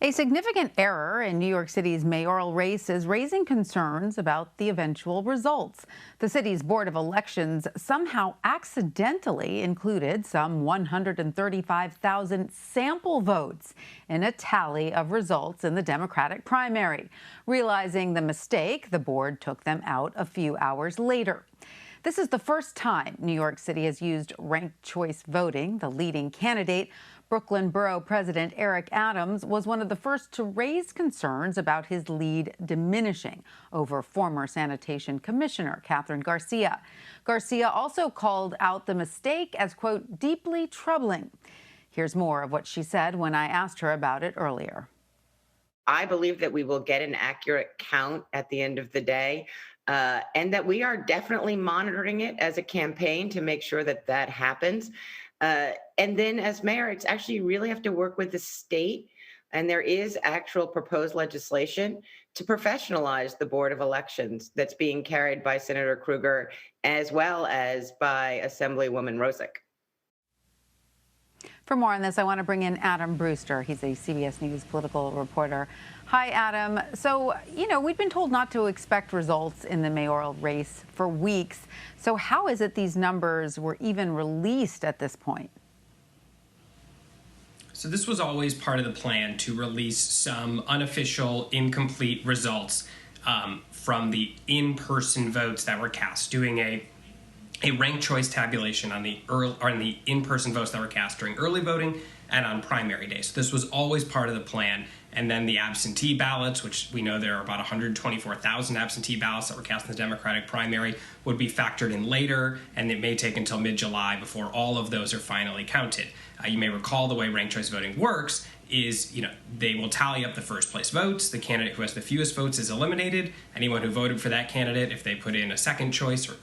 A significant error in New York City's mayoral race is raising concerns about the eventual results. The city's Board of Elections somehow accidentally included some 135,000 sample votes in a tally of results in the Democratic primary. Realizing the mistake, the board took them out a few hours later. This is the first time New York City has used ranked choice voting. The leading candidate, Brooklyn Borough President Eric Adams, was one of the first to raise concerns about his lead diminishing over former Sanitation Commissioner Catherine Garcia. Garcia also called out the mistake as, quote, deeply troubling. Here's more of what she said when I asked her about it earlier. I believe that we will get an accurate count at the end of the day, and that we are definitely monitoring it as a campaign to make sure that that happens. And then as mayor, it's actually you really have to work with the state, and there is actual proposed legislation to professionalize the Board of Elections that's being carried by Senator Krueger as well as by Assemblywoman Rosick. For more on this, I want to bring in Adam Brewster. He's a CBS News political reporter. Hi, Adam. So, we've been told not to expect results in the mayoral race for weeks. So how is it these numbers were even released at this point? So this was always part of the plan to release some unofficial, incomplete results from the in-person votes that were cast, doing a ranked choice tabulation on the in-person votes that were cast during early voting and on primary day. So this was always part of the plan. And then the absentee ballots, which we know there are about 124,000 absentee ballots that were cast in the Democratic primary, would be factored in later, and it may take until mid-July before all of those are finally counted. You may recall the way ranked choice voting works is, they will tally up the first place votes. The candidate who has the fewest votes is eliminated. Anyone who voted for that candidate, if they put in a second choice, or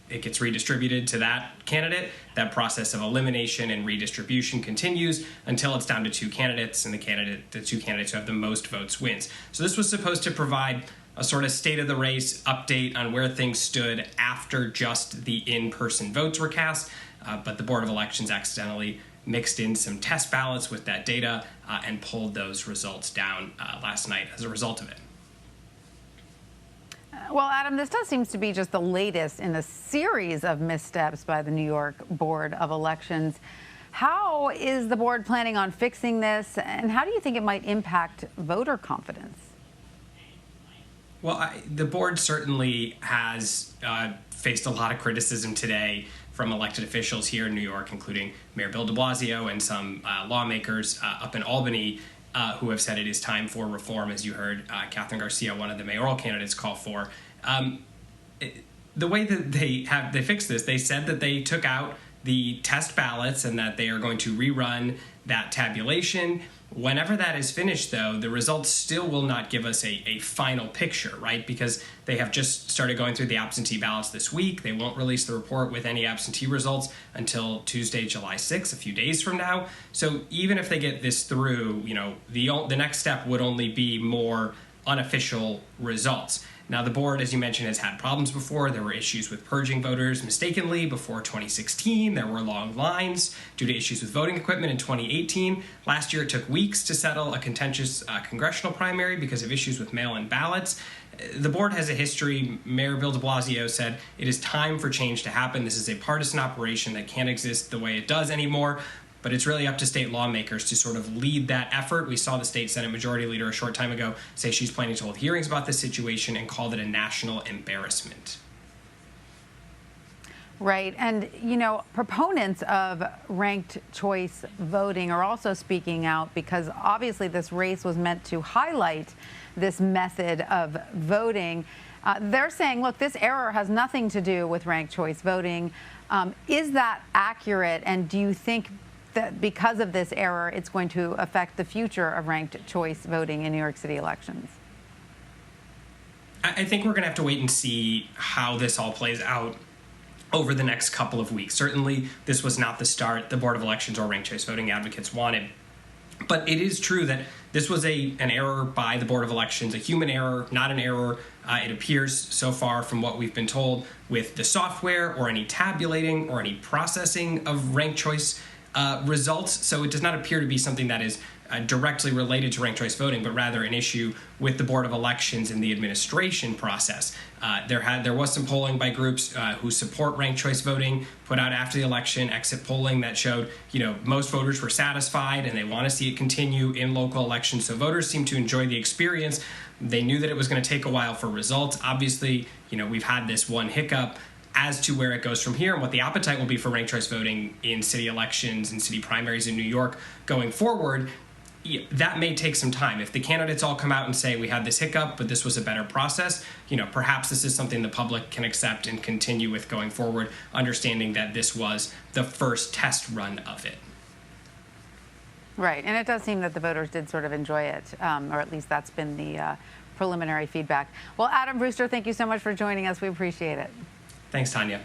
it gets redistributed to that candidate, that process of elimination and redistribution continues until it's down to two candidates, and the two candidates who have the most votes wins. So this was supposed to provide a sort of state of the race update on where things stood after just the in-person votes were cast, but the Board of Elections accidentally mixed in some test ballots with that data and pulled those results down last night as a result of it. Well, Adam, this seems to be just the latest in a series of missteps by the New York Board of Elections. How is the board planning on fixing this, and how do you think it might impact voter confidence? Well, the board certainly has faced a lot of criticism today from elected officials here in New York, including Mayor Bill de Blasio and some lawmakers up in Albany who have said it is time for reform, as you heard Catherine Garcia, one of the mayoral candidates, call for. The way that they fixed this, they said that they took out the test ballots and that they are going to rerun that tabulation. Whenever that is finished, though, the results still will not give us a final picture, right? Because they have just started going through the absentee ballots this week. They won't release the report with any absentee results until Tuesday, July 6th, a few days from now. So even if they get this through, the next step would only be more unofficial results. Now, the board, as you mentioned, has had problems before. There were issues with purging voters mistakenly before 2016. There were long lines due to issues with voting equipment in 2018. Last year, it took weeks to settle a contentious congressional primary because of issues with mail-in ballots. The board has a history. Mayor Bill de Blasio said it is time for change to happen. This is a partisan operation that can't exist the way it does anymore. But it's really up to state lawmakers to sort of lead that effort. We saw the state Senate Majority Leader a short time ago say she's planning to hold hearings about this situation and called it a national embarrassment. Right. And, proponents of ranked choice voting are also speaking out because obviously this race was meant to highlight this method of voting. They're saying, look, this error has nothing to do with ranked choice voting. Is that accurate? And do you think that because of this error, it's going to affect the future of ranked choice voting in New York City elections? I think we're going to have to wait and see how this all plays out over the next couple of weeks. Certainly, this was not the start the Board of Elections or ranked choice voting advocates wanted. But it is true that this was an error by the Board of Elections, a human error, not an error. It appears so far from what we've been told with the software or any tabulating or any processing of ranked choice results. So it does not appear to be something that is directly related to ranked choice voting, but rather an issue with the Board of Elections and the administration process. There was some polling by groups who support ranked choice voting put out after the election, exit polling that showed, most voters were satisfied and they want to see it continue in local elections. So voters seem to enjoy the experience. They knew that it was going to take a while for results. Obviously, we've had this one hiccup. As to where it goes from here and what the appetite will be for ranked choice voting in city elections and city primaries in New York going forward, that may take some time. If the candidates all come out and say we had this hiccup, but this was a better process, perhaps this is something the public can accept and continue with going forward, understanding that this was the first test run of it. Right, and it does seem that the voters did sort of enjoy it, or at least that's been the preliminary feedback. Well, Adam Brewster, thank you so much for joining us. We appreciate it. Thanks, Tanya.